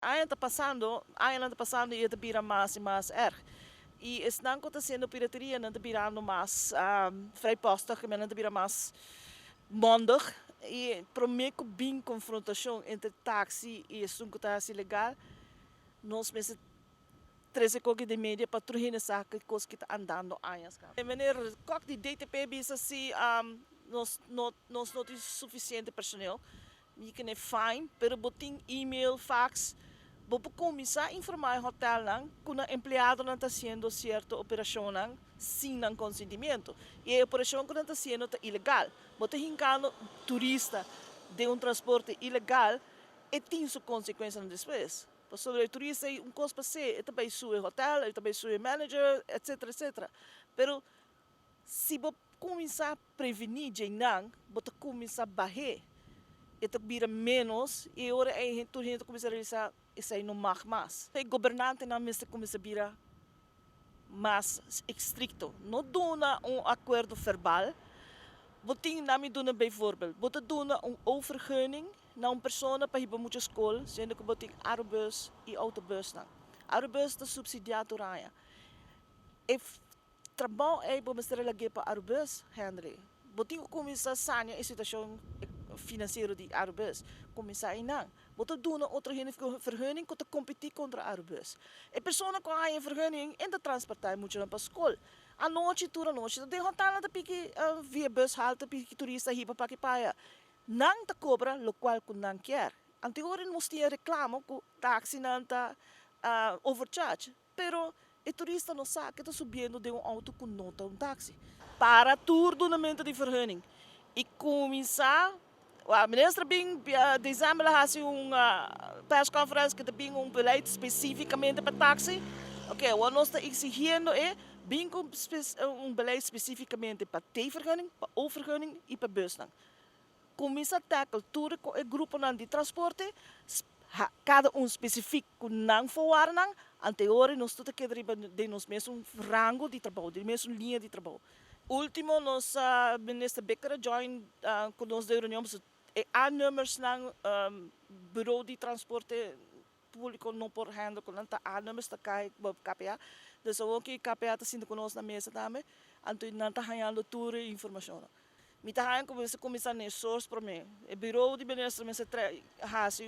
Ayan está passando e está mais e mais erg. E estão acontecendo pirataria, não está virando mais vrijpostig, mas não está virando mais mondig. E para mim, que bem confrontação entre táxi e taxi legal, nós mesmos treze coque de mídia para terugin sa que coisa que está andando anos. Meneer Kok, die DTP bisa si nós não temos suficiente personeel. Je kan fine, pero boting e-mail, fax, bopo começar a informar o hotel lang kung ang empleyado não está fazendo certa operação lang sem ang consentimento. E a operação que não está sendo tá ilegal. Boto hincando turista de transporte ilegal e tem sua consequência depois. Sobre o turista, coisa para ser, também sua hotel, também sua manager, etc, etc. Pero se você começar a prevenir, você começar a barrer, itu vira menos e agora a gente começa a realizar isso aí não mais. O governante não começa a virar mais estricto. Não dona acordo verbal. Boting nami dona bijvoorbeeld. Boten dona overgunning na persoon para ir para school, sendo que boting aerobus e autobus na. Aerobus está subsidiado raya. E trabalho é para mostrar lagi para aerobus, Henry. Boting começa a sanya a situação financeiro de aerobus. Começar a inang. Boten dona outra vergunning que competir contra aerobus. E persoon que a vergunning en de transportar moet je para school. A noite, toda noite, de hotel na piki via bus halta piki turista hipa paki paia. Nang ta cobra lo qual kun nang quer. Antigora não tinha reclamo que táxi não tá overcharge, pero o turista não sabe que está subindo de auto com nota táxi. Para tudo na mente de vergunning. E começar a ministra bem dezembro lá faz persconferência que tem beleid especificamente para táxi. Ok, o nós está exigindo é bem beleid especificamente para T-vergunning, para O-vergunning e para bus. Começa a tackle tudo com o grupo de transporte, cada específico não for não, anterior nós tudo que de nós mesmo rango de trabalho, de mesmo linha de trabalho. Último, nós ministra Becker join com nós da reunião a números ng bureau de transporte público não por handle com nanta a números ta kai bob KPA. Dus ook que KPA ta sinto conosco na mesa também, anto nanta hayando tour informação. Mita hayan começar nem source para mim. O bureau de ministra me se has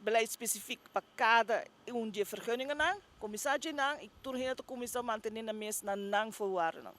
beleid específico para cada dia vergunningen nang, começar de nang, e tour heen te começar manter na mesa na nang voorwaarden.